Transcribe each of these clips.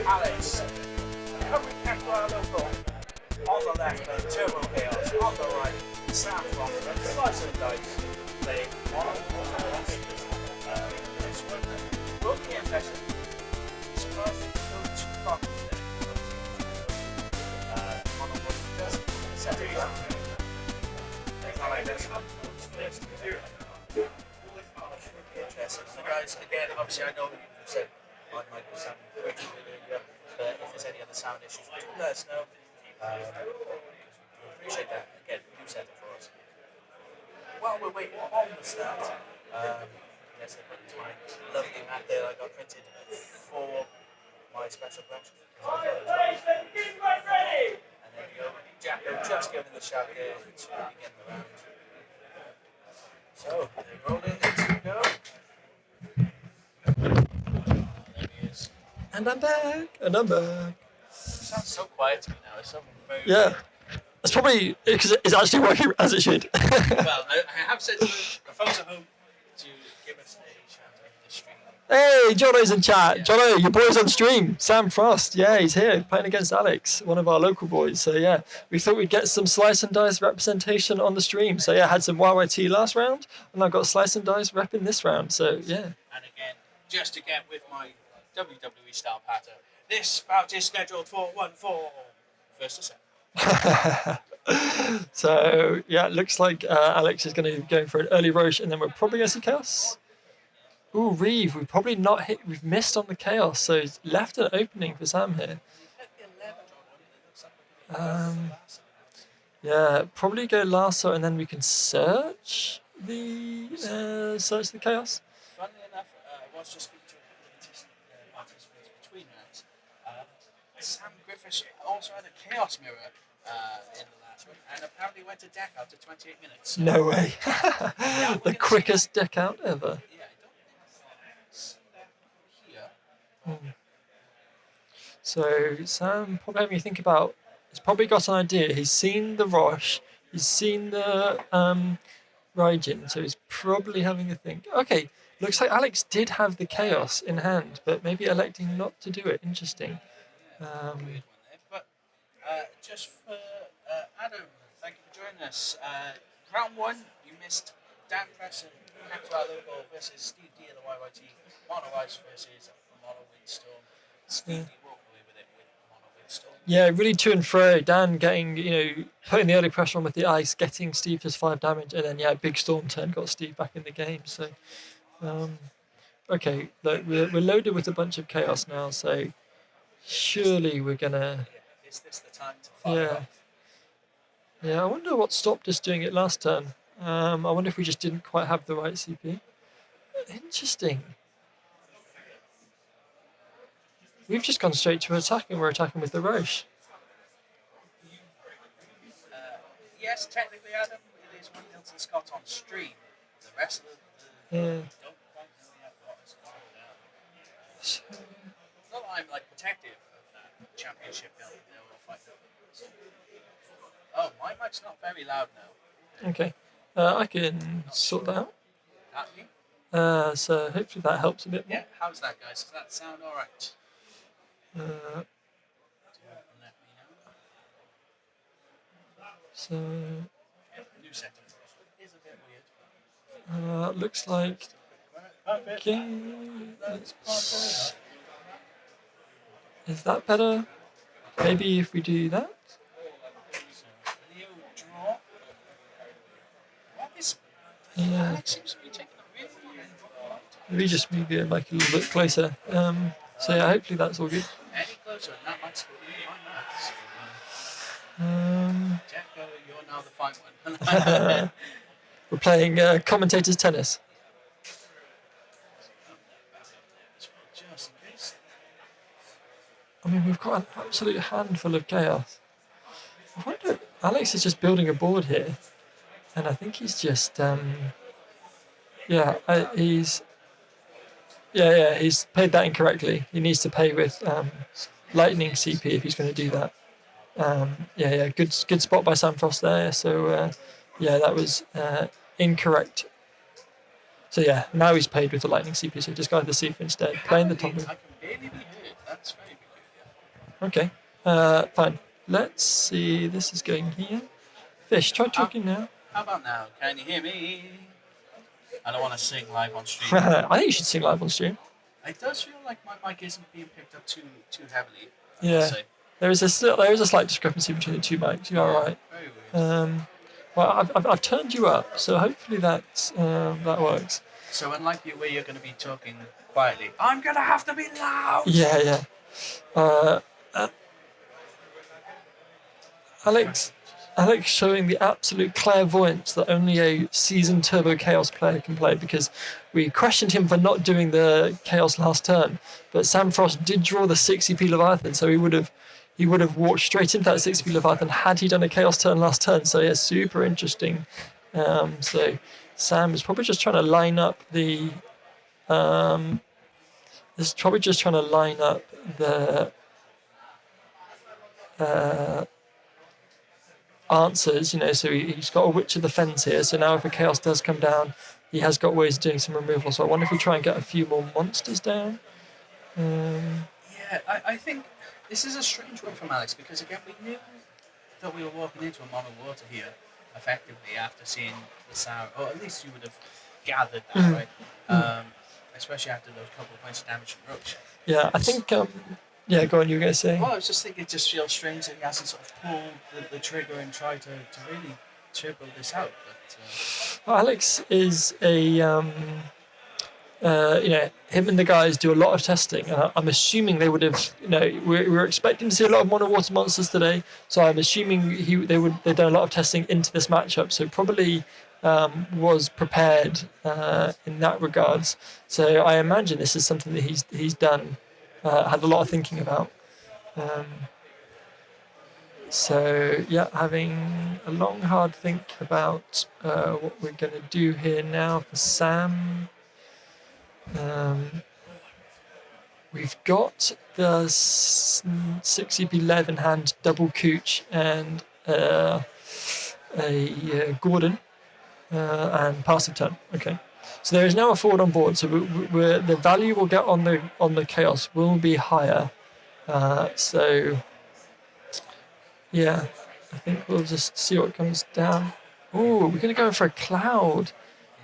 Alex, covering Cactuars local. On the left, Turbo Chaos. On the right, Sam from Slice and Dice. Playing one this one will be interesting. Surprised to go too far from this. On the one just set it up. I like this. Interesting. So guys, again, obviously I know you said I might be sounding earlier, but if there's any other sound issues, do let us know. We appreciate that. Again, do set it for us. While we're waiting on the start, yes, I put it to my lovely mat there I got printed for my special collection. And there you go, Jacko just giving the shout there to begin the round. So, they're rolling, let's go. There he is. And I'm back. And I'm back. It sounds so quiet to me now. It's so very... Yeah. That's probably because it's actually working as it should. Well, I have said to the folks at home to give us a shout out for the stream. Hey, Jono's in chat. Jono, your boy's on stream. Sam Frost. Yeah, he's here playing against Alex, one of our local boys. So, yeah, we thought we'd get some Slice and Dice representation on the stream. So, yeah, I had some YYT last round, and I've got Slice and Dice rep in this round. So, yeah. And again, just to get with my WWE style pattern, this bout is scheduled for 1-4 versus 7. So, yeah, it looks like Alex is going to be going for an early Roche, and then we're probably going to see Chaos. Ooh, Reeve, we've probably not hit, we've missed on the Chaos, so he's left an opening for Sam here. Yeah, probably go Lasso, and then we can search the Chaos. Funnily enough, I was just speaking to participants between rounds. Sam Griffiths also had a Chaos Mirror in the last one, and apparently went to deck out to 28 minutes. So no way. The quickest deck out ever. Yeah, I don't see that here. So Sam probably having you think about, he's probably got an idea. He's seen the Roche, he's seen the Raijin, so he's probably having a think. Okay, looks like Alex did have the Chaos in hand, but maybe electing not to do it. Interesting. Weird one there, but just for Adam, thank you for joining us. Round 1, you missed Dan Preston, Cactuars local versus Steve D of the YYT, Mono Ice versus Mono Windstorm. Steve D walked away with it with Mono Windstorm. Yeah, really to and fro. Dan getting, putting the early pressure on with the ice, getting Steve just 5 damage, and then, big storm turn got Steve back in the game. So, okay, look, we're loaded with a bunch of Chaos now, so surely we're gonna. Is this the time to fire off? Yeah, I wonder what stopped us doing it last turn. I wonder if we just didn't quite have the right CP. Interesting. We've just gone straight to attacking. We're attacking with the Roche. Yes, technically, Adam, it is 1-0 to Scott on stream. The rest of the Yeah. don't quite know yet what is going down. So, Not that I'm protective of that championship belt. Fight. Oh, my mic's not very loud now. okay, I can sort that out. Can't you? So hopefully that helps a bit more. Yeah, how's that, guys? Does that sound alright? Let me know. So New setup is a bit weird. looks like. Okay, is that better? Maybe if we do that. So, Leo draw. What is... Yeah. Alex seems to be taking a really long time. We just move it like a little bit closer. So yeah, hopefully that's all good. Any closer, and that might still be my maths. Jacko, you're now the fine one. We're playing commentators tennis. Just in case. I mean, we've got an absolute handful of Chaos. I wonder, Alex is just building a board here, and I think he's just, he's paid that incorrectly. He needs to pay with Lightning CP if he's going to do that. Good spot by Sam Frost there. So, that was incorrect. So yeah, now he's paid with the Lightning CP, so he discarded the CP instead, playing the top. I can barely be heard. That's very good. Okay. Fine. Let's see. This is going here. Fish, try talking now. How about now? Can you hear me? I don't want to sing live on stream. I think you should sing live on stream. It does feel like my mic isn't being picked up too heavily. Yeah. There is a slight discrepancy between the two mics. You're all right. Very weird. Well, I've turned you up, so hopefully that works. So unlike you, where you're going to be talking quietly, I'm going to have to be loud. Yeah. Alex showing the absolute clairvoyance that only a seasoned Turbo Chaos player can play, because we questioned him for not doing the Chaos last turn, but Sam Frost did draw the 6EP Leviathan, so he would have walked straight into that 6EP Leviathan had he done a Chaos turn last turn. So yeah, super interesting. So Sam is probably just trying to line up the answers, so he's got a Witch of the Fens here, so now if a Chaos does come down, he has got ways of doing some removal. So I wonder if we try and get a few more monsters down. Yeah, I think this is a strange one from Alex, because again, we knew that we were walking into a mono water here effectively after seeing the sour, or at least you would have gathered that, right? Especially after those couple of points of damage from Roach. Yeah, I think yeah, go on, you were going to say? Well, I was just thinking it just feels strange that he hasn't sort of pulled the trigger and tried to really triple this out. But, well, Alex is a, him and the guys do a lot of testing. And I'm assuming they would have, we were expecting to see a lot of mono water monsters today. So I'm assuming they've done a lot of testing into this matchup. So probably was prepared in that regards. So I imagine this is something that he's done. Had a lot of thinking about. So yeah, having a long, hard think about what we're going to do here now for Sam. We've got the 6EP in hand, double Cooch and a Gordon and passive turn. Okay. So there is now a forward on board, so the value we'll get on the Chaos will be higher. So yeah, I think we'll just see what comes down. Oh, we're gonna go for a Cloud.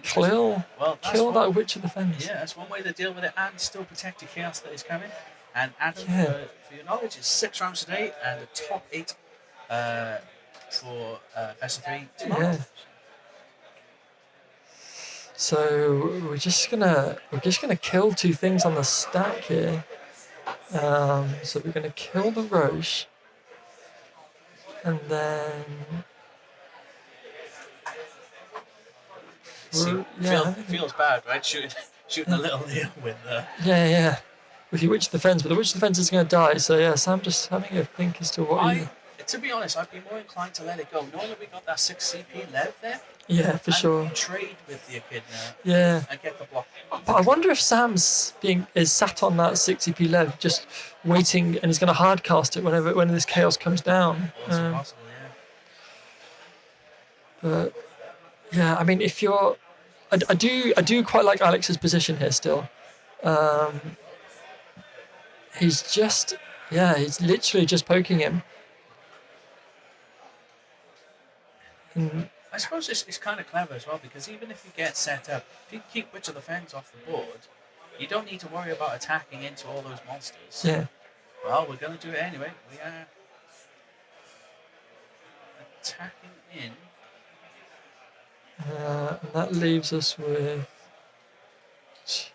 Kill that Witch of the Fens. Yeah, that's one way to deal with it and still protect the Chaos that is coming. And Adam, for your knowledge, it's 6 rounds today and the top 8 for best of 3 tomorrow. Yeah. So we're just gonna kill 2 things on the stack here. So we're gonna kill the Roche, and then feels bad, right? Shooting a little Leo with yeah. With your Witch of the Fens, but the Witch of the Fens is gonna die. So yeah, Sam just having a think as to what. To be honest, I'd be more inclined to let it go, knowing that we got that 6 CP left there. Yeah, for sure. Trade with the Echidna. Yeah. And get the block. But I wonder if Sam's is sat on that 6 CP lev, just waiting, and he's going to hard cast it when this Chaos comes down. Also possible, yeah. But yeah, I mean, if you're, I do quite like Alex's position here still. He's literally just poking him. I suppose it's kind of clever as well, because even if you get set up, if you keep Witch of the Fens off the board, you don't need to worry about attacking into all those monsters. Yeah. Well, we're going to do it anyway. We are attacking in. And that leaves us with. So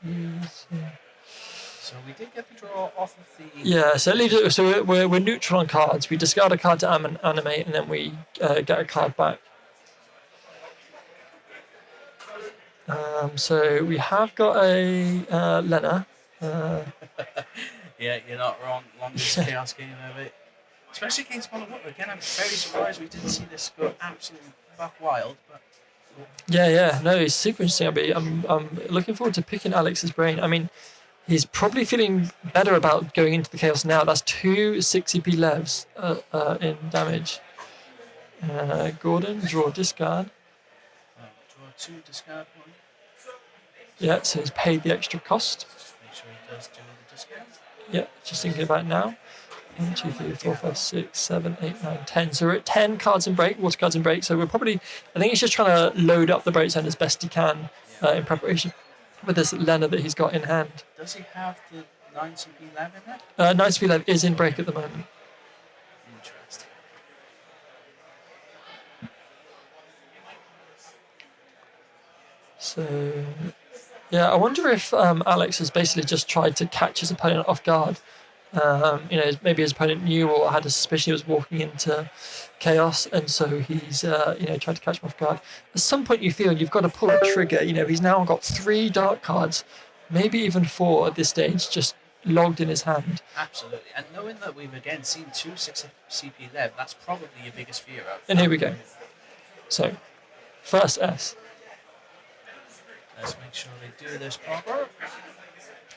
we did get the draw off of the. Yeah, so it leaves it. So we're neutral on cards. We discard a card to animate, and then we get a card back. So we have got a Lena. Yeah, you're not wrong. Longest Chaos game of it. Especially against Mono Water. Again, I'm very surprised we didn't see this go absolutely buck wild. But Yeah. No, it's super interesting. I'm looking forward to picking Alex's brain. I mean, he's probably feeling better about going into the Chaos now. That's 2 6EP levs in damage. Gordon, draw, discard. Draw 2, discard 1. Yeah, so he's paid the extra cost. Just make sure he does do the discard. Yeah, just thinking about it now. 1, 2, 3, 4, 5, 6, 7, 8, 9, 10. So we're at 10 cards in break, water cards in break. So we're probably, I think he's just trying to load up the break zone as best he can in preparation with this Lena that he's got in hand. Does he have the 9 CP Lev in there? 9 CP Lev is in break at the moment. Interesting. So, yeah, I wonder if Alex has basically just tried to catch his opponent off guard. Maybe his opponent knew or had a suspicion he was walking into chaos, and so he's tried to catch him off guard. At some point, you feel you've got to pull the trigger. He's now got 3 dark cards, maybe even 4 at this stage, just logged in his hand. Absolutely, and knowing that we've again seen 2 6 CP Lev, that's probably your biggest fear out. And here we go. So, first S. Let's make sure they do this proper.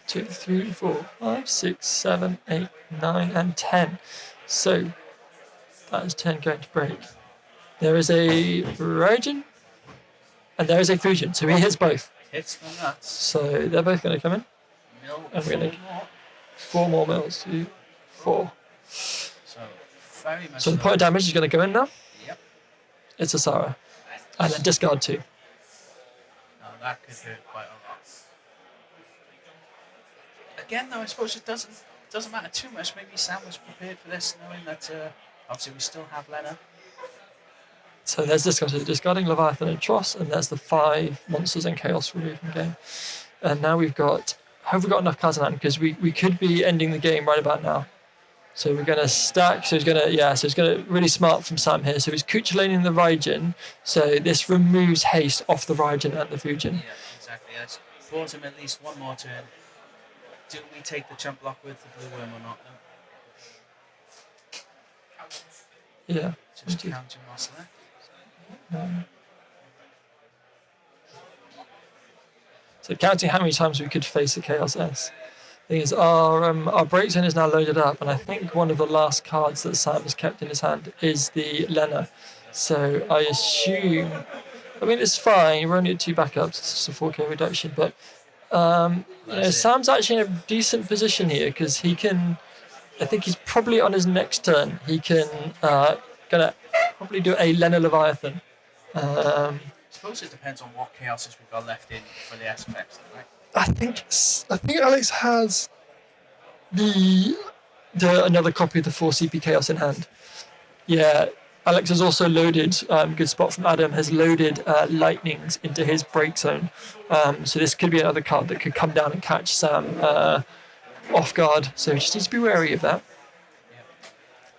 2, 3, 4, 5, 6, 7, 8, 9, and 10. So that is 10 going to break. There is a Raijin and there is a Fusion. So he hits both. Hits the nuts. So they're both going to come in. Mill And we're going to more. 4 more mills. 2, 4. So very much. So the point of damage is going to go in now. Yep. It's a Sarah. And then discard 2. Now that could hurt quite a lot. Again, though, I suppose it doesn't matter too much. Maybe Sam was prepared for this, knowing that obviously we still have Lena. So there's discarding Leviathan and Tross, and there's the 5 monsters and chaos removed from game. And now we've got, have we got enough cards in hand? Because we could be ending the game right about now. So we're going to stack. So he's going to really smart from Sam here. So he's Kuchulaning the Raijin. So this removes haste off the Raijin and the Fujin. Yeah, exactly. That's bought him at least one more turn. Do we take the chump block with the blue worm or not? No. Yeah. Just count your moss left. So counting how many times we could face a Chaos S. Thing is, our break zone is now loaded up, and I think one of the last cards that Sam has kept in his hand is the Lena. So I assume, it's fine. We're only at 2 backups. It's a 4K reduction, but Sam's actually in a decent position here because he can. I think he's probably on his next turn. He can gonna probably do a Lena Leviathan. I suppose it depends on what chaoses we've got left in for the SFX, right? I think Alex has the another copy of the 4 CP Chaos in hand. Yeah, Alex has also loaded, good spot from Adam, has loaded lightnings into his break zone. So this could be another card that could come down and catch Sam off guard. So he just needs to be wary of that. Yeah.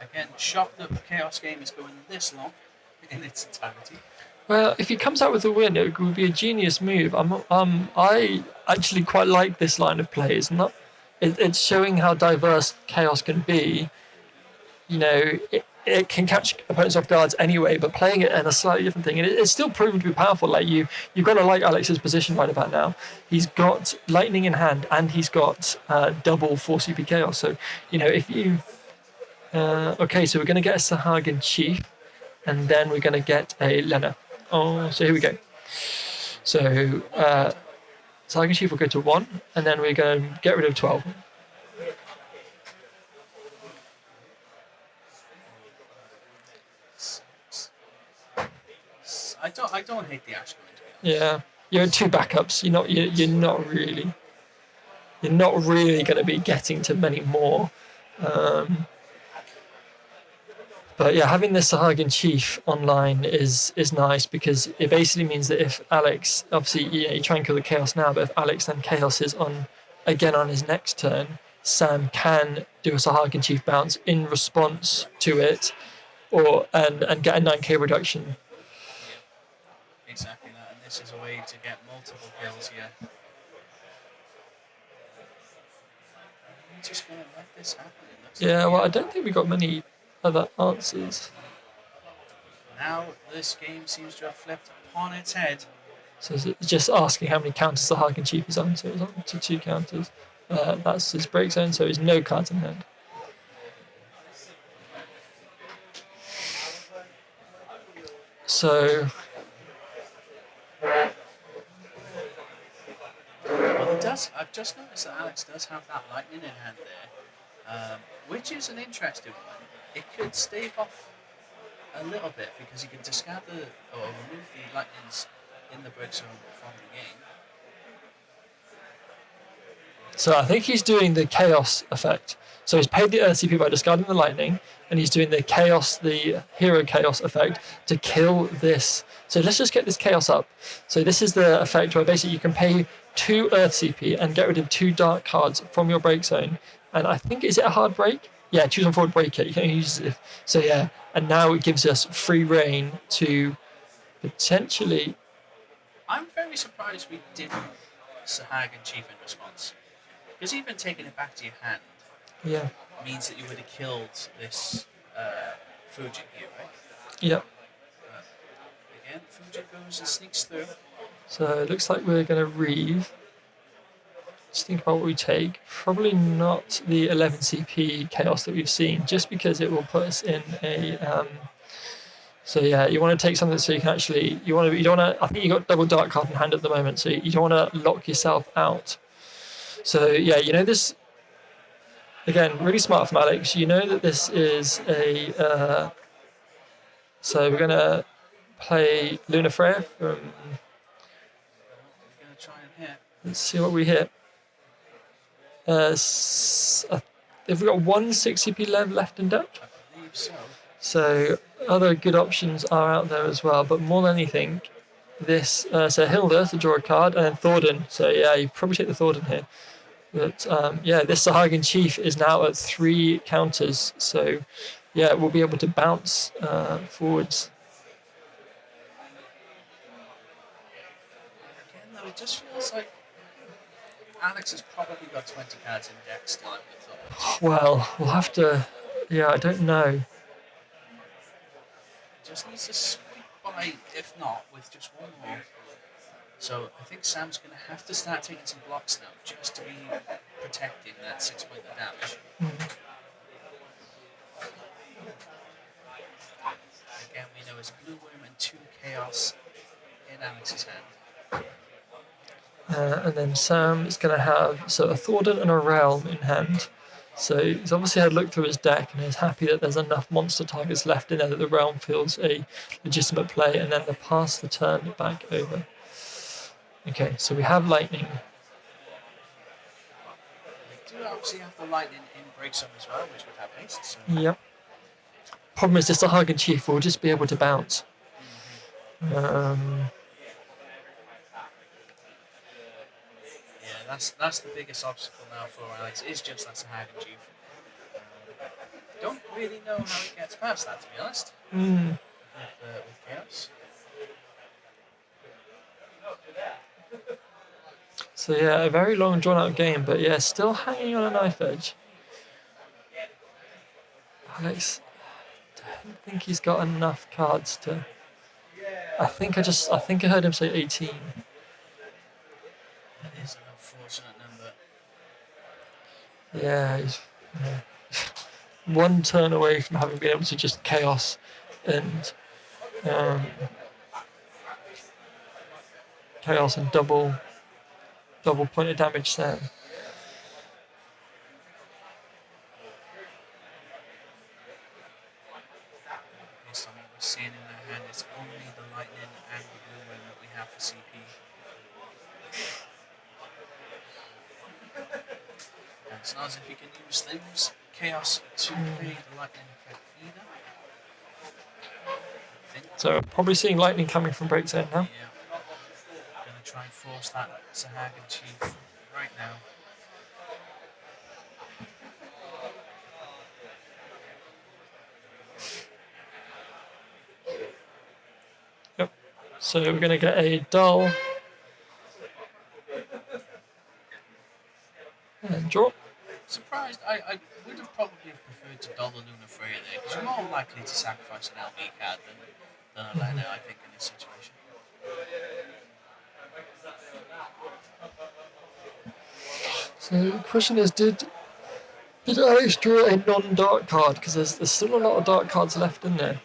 Again, shocked that the Chaos game is going this long in its entirety. Well, if he comes out with a win, it would be a genius move. I actually quite like this line of play. It's showing how diverse Chaos can be. It can catch opponents off guards anyway, but playing it in a slightly different thing, and it's still proven to be powerful. Like you've got to like Alex's position right about now. He's got lightning in hand, and he's got double 4 CP Chaos. So if you okay, so we're going to get a Sahagin Chief, and then we're going to get a Lena. Oh, so here we go. So Sahagin Chief will go to 1, and then we're going to get rid of 12. I don't hate the Ash going to be honest. Yeah, you're at 2 backups. You're not really going to be getting to many more. But yeah, having the Sahagin Chief online is nice because it basically means that if Alex, obviously you try and kill the Chaos now, but if Alex then Chaos is on again on his next turn, Sam can do a Sahagin Chief bounce in response to it, and get a 9k reduction. Exactly that, and this is a way to get multiple kills here. I'm just going to let this happen. Yeah, well, I don't think we got many other answers. Now this game seems to have flipped upon its head. So it's just asking how many counters the Sahagin Chief is on. So it's on to 2 counters. That's his break zone, so he's no cards in hand. So Well, I've just noticed that Alex does have that lightning in hand there. which is an interesting one. It could stave off a little bit because you can discard or remove the lightnings in the break zone from the game. So I think he's doing the chaos effect. So he's paid the Earth CP by discarding the lightning, and he's doing the chaos, the hero chaos effect to kill this. So let's just get this chaos up. So this is the effect where basically you can pay 2 Earth CP and get rid of 2 dark cards from your break zone. And I think, is it a hard break? Yeah, choose on forward, break it. You can use it. So yeah, and now it gives us free reign to potentially. I'm very surprised we didn't Sahagin Chief in response. Because even taking it back to your hand means that you would have killed this Fujin here, right? Yep. Again, Fujin goes and sneaks through. So it looks like we're going to reeve. Just think about what we take. Probably not the 11 CP chaos that we've seen, just because it will put us in a. So yeah, you want to take something so you can actually. You don't want to. I think you got double dark card in hand at the moment, so you don't want to lock yourself out. So yeah, you know this. Again, really smart from Alex. You know that this is a. So we're gonna play Luna Freya from. We're gonna try and hit. Let's see what we hit. If we've got 1 6CP left in depth. I believe so. So other good options are out there as well, but more than anything, this so Hilda to draw a card, and then Thordan. So yeah, you probably take the Thordan here. But yeah, this Sahagin Chief is now at 3 counters, so yeah, we'll be able to bounce forwards. Again, though, it just feels like Alex has probably got 20 cards in deck still, I would have thought. Well, we'll have to. Yeah, I don't know. Just needs to squeak by, if not, with just one more. So I think Sam's going to have to start taking some blocks now, just to be protecting that 6 point of damage. Again, we know it's Blue Worm and 2 Chaos in Alex's hand. And then Sam is going to have a Thordan and a Realm in hand. So he's obviously had a look through his deck and is happy that there's enough monster targets left in there that the Realm feels a legitimate play, and then to pass the turn back over. Okay, so we have Lightning. We do obviously have the Lightning in Break Zone as well, which would have haste. So. Yep. Problem is, this Sahagin Chief will just be able to bounce. That's the biggest obstacle now for Alex, is just that Sahagin Chief. Don't really know how he gets past that, to be honest. With Chaos. So yeah, a very long drawn out game, but yeah, still hanging on a knife edge. Alex, I don't think he's got enough cards to. I think I heard him say 18. That is an unfortunate number. Yeah, he's one turn away from having been able to just chaos and double point of damage there. Based on what we're seeing in their hand, it's only the Lightning and the Blue Wing that we have for CP. And it's not as if you can use things, Chaos, to play the Lightning effect either. So we're probably seeing Lightning coming from break zone now. Yeah. Gonna try and force that Sahagin Chief right now. Yep. So we're going to get a dull and draw. Surprised, I would have probably preferred to dull the Luna Freya there, because you're more likely to sacrifice an LB card than a Lena, I think, in this situation. So the question is, did Alex draw a non-dark card? Because there's still a lot of dark cards left in there.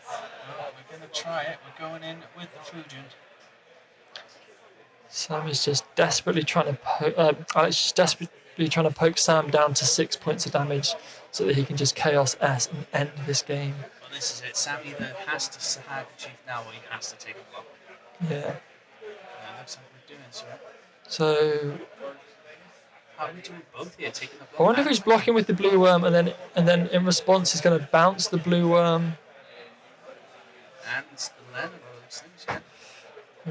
Well, we're going to try it. We're going in with the Fujin. Sam is just desperately trying to Alex is desperately desperately trying to poke Sam down to 6 points of damage so that he can just Chaos S and end this game. Well, this is it. Sam either has to Sahag Chief now or he has to take a block. Yeah. Looks like we're doing so. So How are we doing both here? Taking the block. I wonder if he's blocking with the blue worm, and then in response he's going to bounce the blue worm. And the land of all those things, yeah.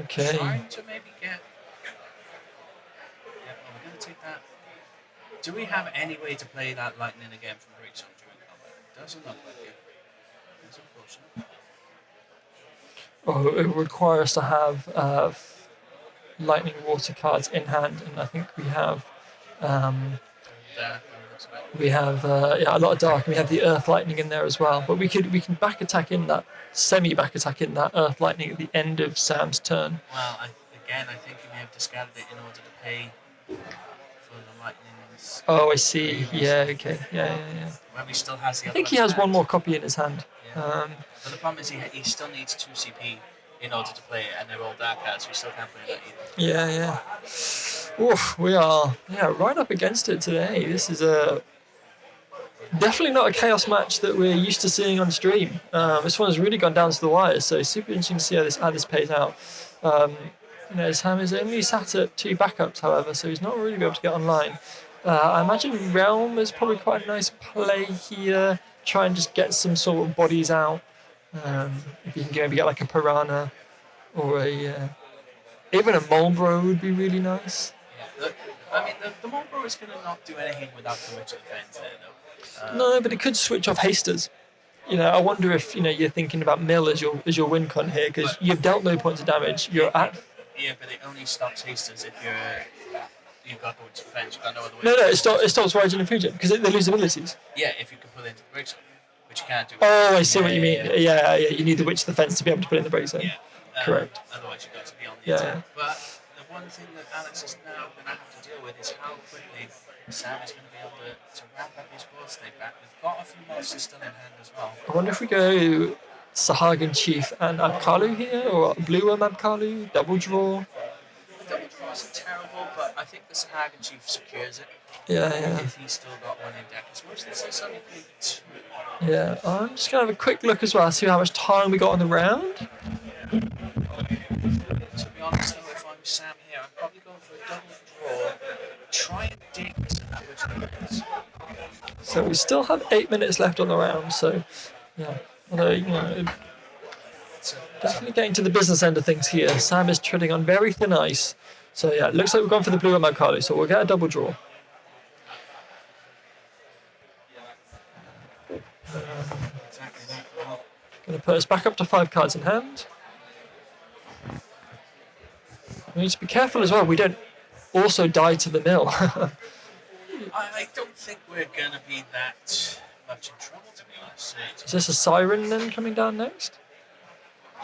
Okay. Trying to maybe get. Yeah, well, we're going to take that. Do we have any way to play that lightning again from Breakzone during combat? Doesn't look like it. It's unfortunate. It would require us to have lightning water cards in hand, and I think we have. We have a lot of dark, and we have the earth lightning in there as well. But we can back attack in that semi-back attack in that earth lightning at the end of Sam's turn. Well, I think you may have discarded it in order to pay for the lightnings. Oh, I see. Yeah. Okay. Yeah. When he still has the I other think he has one more copy in his hand. Yeah. But the problem is he still needs 2 CP in order to play it, and they're all dark cards, so he still can't play that either. Yeah. Oof, we are right up against it today. This is definitely not a chaos match that we're used to seeing on stream. This one has really gone down to the wire, so super interesting to see how this pays out. Sam is only sat at 2 backups, however, so he's not really able to get online. I imagine Realm is probably quite a nice play here. Try and just get some sort of bodies out. If you can maybe get like a Piranha or even a Mulbro would be really nice. Yeah, the Mulbro is going to not do anything without the Witch of Defense there, though. No, but it could switch off hasters. I wonder if you're thinking about Mill as your win con here, because you've dealt no points of damage. You're at. Yeah, but it only stops hasters if you've got the Witch of Defense. You've got no other way. No, it stops Rising and Fusion because they lose abilities. Yeah, if you can put it into the break zone, which you can't do. Oh, I see what you mean. Yeah. You need the Witch Defense to be able to put it in the break zone. Yeah. Correct. Otherwise, you've got to be on the attack. But the one thing that Alex is now going to have to deal with is how quickly Sam is going to be able to ramp up his board state back. We've got a few monsters still in hand as well. I wonder if we go Sahagan Chief and Abkalu here, or Blue Worm Abkalu, double draw. The double draw isn't terrible, but I think the Sahagan Chief secures it. Yeah. If he's still got one in deck. Because most of this is only played 2. Yeah, I'm just going to have a quick look as well, see how much time we got on the round. To be honest though, if I'm Sam here, I'm probably going for a double draw. Try and dig to that which is. So we still have 8 minutes left on the round, so yeah. Although, definitely getting to the business end of things here. Sam is treading on very thin ice. So yeah, it looks like we've gone for the blue and Magkali, so we'll get a double draw. Going to put us back up to 5 cards in hand. We need to be careful as well, we don't also die to the mill. I don't think we're going to be that much in trouble, to be honest. Is this a Siren then coming down next?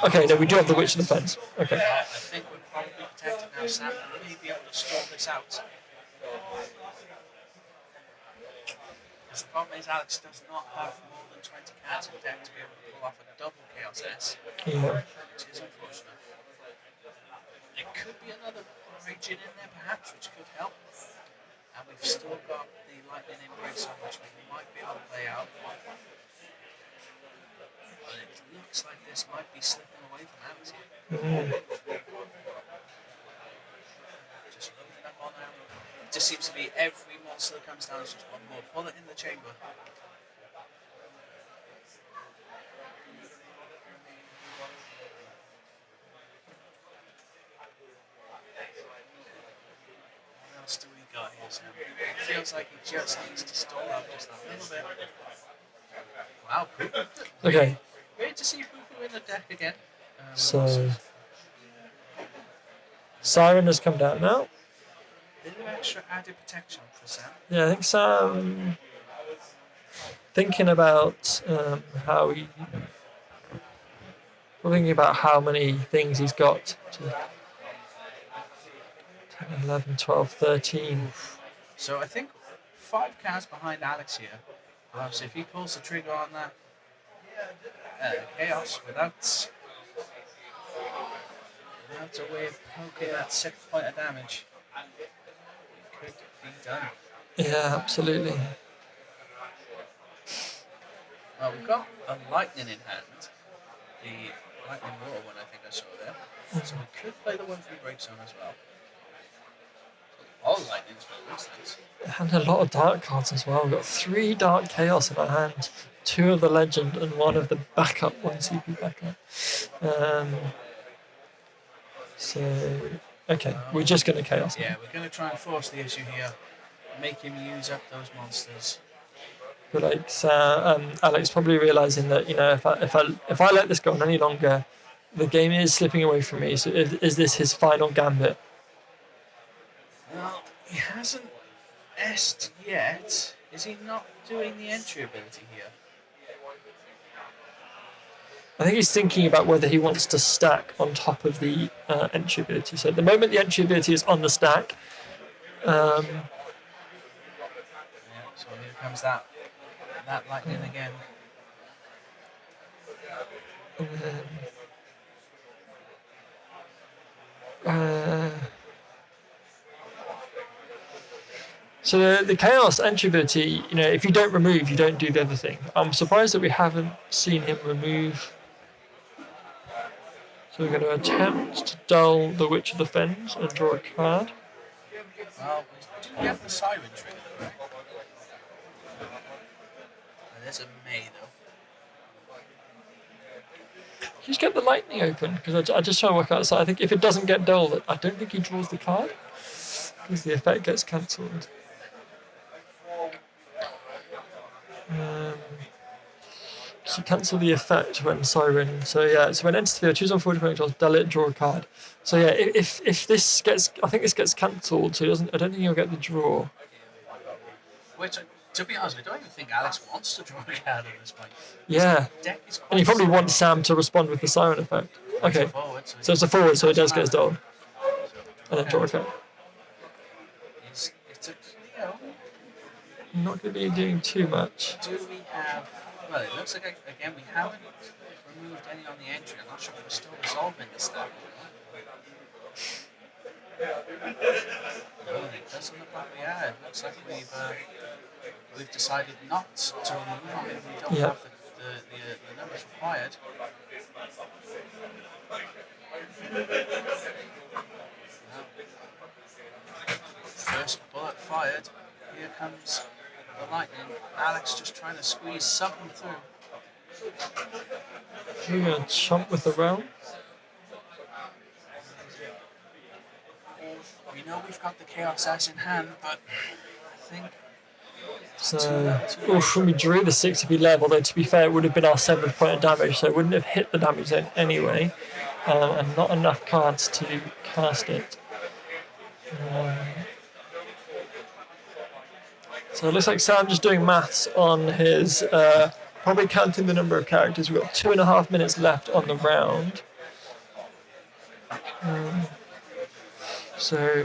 Okay, no, we do have the Witch of the Fence. Okay. I think we're probably protected now. Sam may be able to sort this out. Because the problem is Alex does not have more than 20 cards in deck to be able to pull off a double Chaos S. Yeah. Which is unfortunate. There could be another region in there perhaps, which could help. And we've still got the Lightning Embrace on which we might be able to play out. But it looks like this might be slipping away from Alex here. Just loading up on now. It just seems to be every monster that comes down is just one more bullet in the chamber. What else do we got here, Sam? It feels like he just needs to stall up just a little bit. Wow. Okay. Great to see Poo-Poo in the deck again. So Siren has come down now. A little extra added protection for Sam. Yeah, I think Sam thinking about thinking about how many things he's got. 10, 11, 12, 13. So I think 5 cards behind Alex here. Well, so if he pulls the trigger on that Chaos without a way of poking that 6th point of damage, it could be done. Yeah, absolutely. Well, we've got a lightning in hand. The lightning water one, I think I saw there. So we could play the 1/3 break zone as well. All lightning's buildings, thanks. And a lot of dark cards as well. We've got 3 dark chaos in our hand, 2 of the legend and 1 of the backup, 1 CP backup. So, okay, we're just going to chaos. Yeah, we're going to try and force the issue here. Make him use up those monsters. But like Alex probably realizing that, you know, if I let this go on any longer, the game is slipping away from me. So is this his final gambit? Well, he hasn't S'd yet. Is he not doing the entry ability here? I think he's thinking about whether he wants to stack on top of the entry ability. So at the moment, the entry ability is on the stack. Yeah, so here comes that lightning again. So the chaos entry ability, you know, if you don't remove, you don't do the other thing. I'm surprised that we haven't seen him remove. So we're going to attempt to dull the Witch of the Fens and draw a card. Well, we do get the siren trigger, right? There's a May though. Just get the lightning open because I just try to work out. So I think if it doesn't get dulled, I don't think he draws the card because the effect gets cancelled. So cancel the effect when siren. So yeah, so when enters the field, choose on 40 points, dull it, draw a card. So yeah, if this gets, I think this gets cancelled. So he doesn't. I don't think he'll get the draw. Which, to be honest, I don't even think Alex wants to draw a card at this point. Yeah, Deck is quite and he probably strong. wants Sam to respond with the siren effect. Okay, Forward, so it's a forward, so it does get dulled, and then draw a card. It's a Cleo. Not going to be doing too much. Do we have? Well, it looks like again we haven't removed any on the entry. I'm not sure if we're still resolving this stuff. No, it doesn't look like we are. It looks like we've decided not to remove. I mean, we don't Yep. have the numbers required. First bullet fired. Here comes the lightning. Alex just trying to squeeze something through. We're going to chomp with the realm. We know we've got the Chaos Ass in hand, but I think So, when we drew the 60p level, though to be fair, it would have been our 7th point of damage, so it wouldn't have hit the damage zone anyway, and not enough cards to cast it. So it looks like Sam just doing maths on his, probably counting the number of characters. We've got 2.5 minutes left on the round. So,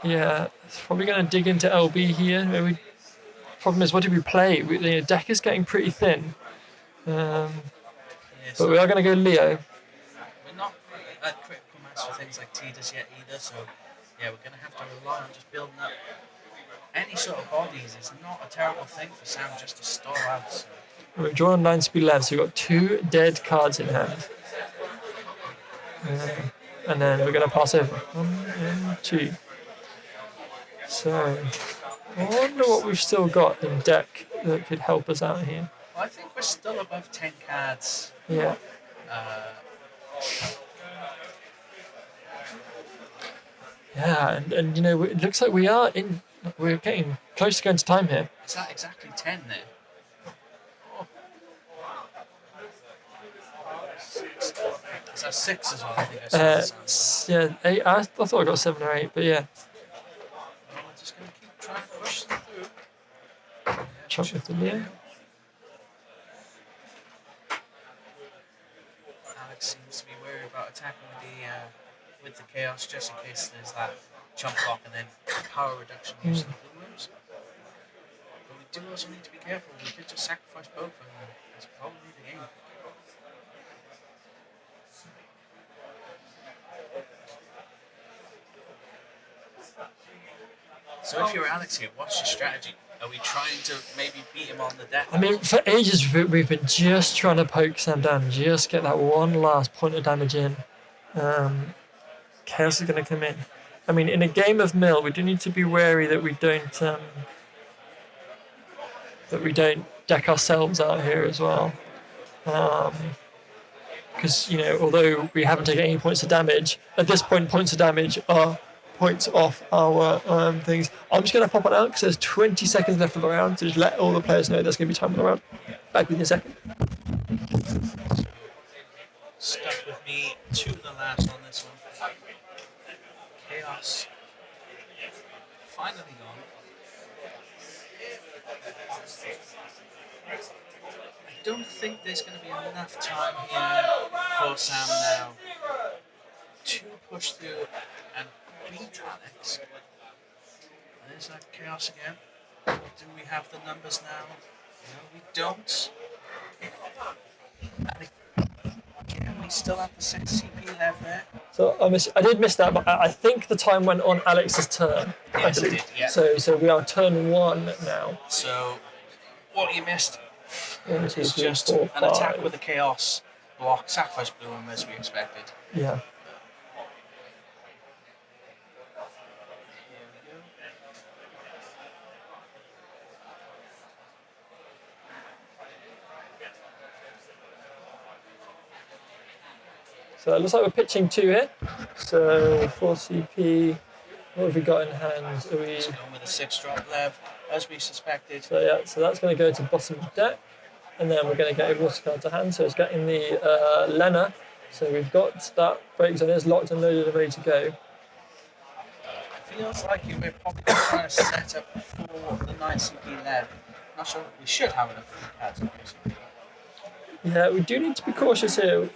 yeah, it's probably going to dig into LB here. Maybe. Problem is, what do we play? The deck is getting pretty thin. But we are going to go Leo. we're not at critical mass for things like Tidus yet either, so yeah, we're going to have to rely on just building up any sort of bodies. It's not a terrible thing for Sam just to stall out. So. We've drawn 9 speed left, so we've got 2 dead cards in hand. And then we're going to pass over. 1 and 2. So, I wonder what we've still got in deck that could help us out here. Well, I think we're still above 10 cards. Yeah. Yeah, and you know, it looks like we're getting close to going to time here. Is that exactly 10 there? Oh. Is that 6 as well? I think I said Yeah, 8. I thought I got 7 or 8, but yeah. We're just going to keep trying to push through. Chop with the Leo. Alex seems to be worried about attacking with the chaos just in case there's that chump block and then power reduction using the blue rooms. But we do also need to be careful. We could just sacrifice both of them. That's probably the game. So if you're Alex here, what's your strategy? Are we trying to maybe beat him on the deck? I mean, for ages we've been just trying to poke Sam down, just get that one last point of damage in. Chaos is going to come in. I mean, in a game of mill, we do need to be wary that we don't deck ourselves out here as well. Because although we haven't taken any points of damage, at this point points of damage are points off our things. I'm just going to pop it out because there's 20 seconds left of the round, so just let all the players know there's going to be time on the round. Back with you in a second. Stuck with me to the last on this one. Chaos finally gone. I don't think there's going to be enough time here for Sam now to push through and beat Alex. There's that chaos again. Do we have the numbers now? No, we don't. And again, we still have the 6 CP left there. So I did miss that, but I think the time went on Alex's turn. Yes, it did, yeah. So we are turn 1 now. So what you missed 1, 2, is 3, just 4, an attack 5. with a chaos block, sacrifice blue room as we expected. Yeah. So it looks like we're pitching 2 here. So 4 CP. What have we got in hand? Are we? So going with a 6-drop left, as we suspected. So yeah, so that's going to go to bottom of deck, and then we're going to get a water card to hand. So it's getting the Lena. So we've got that break zone is locked and loaded and ready to go. Feels like we're probably trying to set up for the 9 CP left. Not sure we should have enough free cards in CP. Yeah, we do need to be cautious here.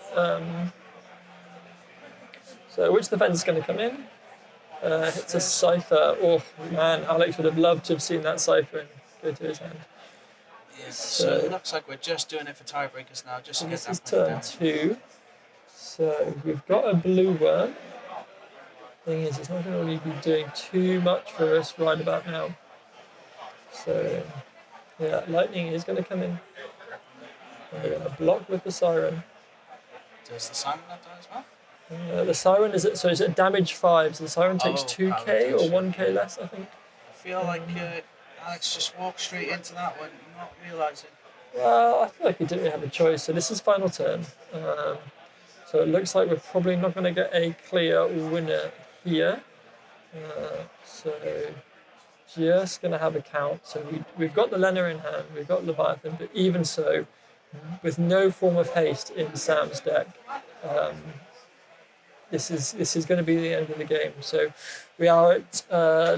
So which defense is going to come in? It's a Cypher. Oh man, Alex would have loved to have seen that Cypher and go to his hand. Yes, so it looks like we're just doing it for tiebreakers now, just to get This that is point turn down. 2. So we've got a blue worm. Thing is, it's not going to really be doing too much for us right about now. So yeah, lightning is going to come in. And we're going to block with the siren. Does the Simon not die as well? The siren is it damage 5, so the siren takes 2k or 1k less, I think. I feel like Alex just walked straight into that one, not realising. Well, I feel like he didn't really have a choice. So this is final turn. So it looks like we're probably not going to get a clear winner here. So just going to have a count. So we've got the Lena in hand, we've got Leviathan, but even so, with no form of haste in Sam's deck, this is going to be the end of the game. So we are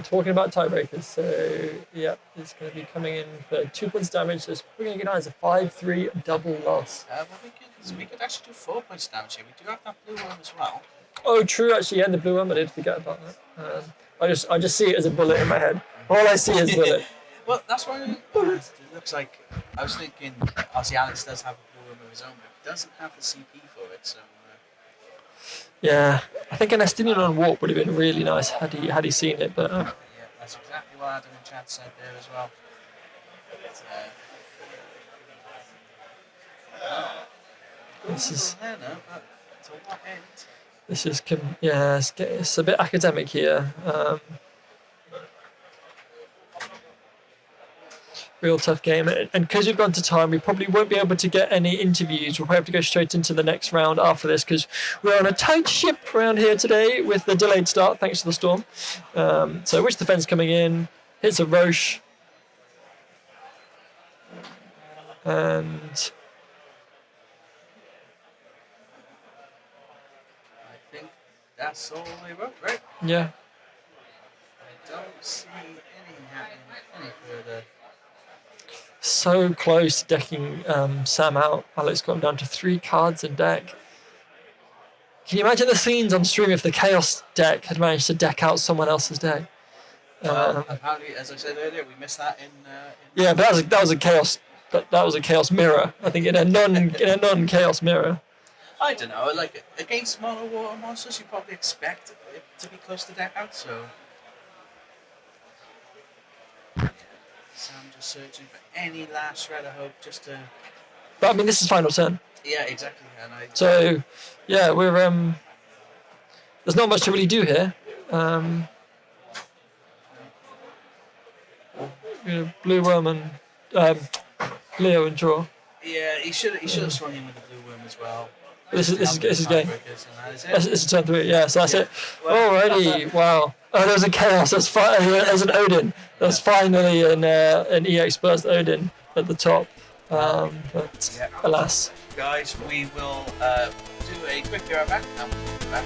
talking about tiebreakers. So yeah, it's going to be coming in for 2 points damage. So we're going to get as a 5-3 double loss. Well, we could actually do 4 points damage here. We do have that blue one as well. Oh, true. Actually, yeah, the blue one. I did forget about that. I just see it as a bullet in my head. All I see is bullet. Well, that's why it looks like. I was thinking, obviously, Alex does have a blue one of his own, but he doesn't have the CP for it. So. Yeah, I think an Estinian on warp would have been really nice had he seen it, but. Yeah, that's exactly what Adam in chat said there as well. It's a bit academic here. Real tough game, and because we've gone to time, we probably won't be able to get any interviews. We'll probably have to go straight into the next round after this because we're on a tight ship around here today with the delayed start thanks to the storm. So which defense coming in? Hits a Roche, and I think that's all they wrote, right? yeah. I don't see anything happening any further. So close to decking Sam out. Alex got him down to 3 cards in deck. Can you imagine the scenes on stream if the Chaos deck had managed to deck out someone else's deck? Well, apparently, as I said earlier, we missed that in yeah, but that was a Chaos. That was a Chaos mirror. I think in a non Chaos mirror. I don't know. Like against mono water monsters, you probably expect it to be close to deck out. So Sam just searching for any last shred of hope, just to. But I mean, this is final turn. Yeah, exactly. And So, yeah, we're there's not much to really do here. Blue worm and Leo and draw. Yeah, he should have swung in with the blue worm as well. This is game. This It's turn 3. Yeah, so that's it. Alrighty, wow. Oh, there's a chaos. There's an Odin. There's finally an EX burst Odin at the top. But alas. Guys, we will do a quick go back and we'll be back.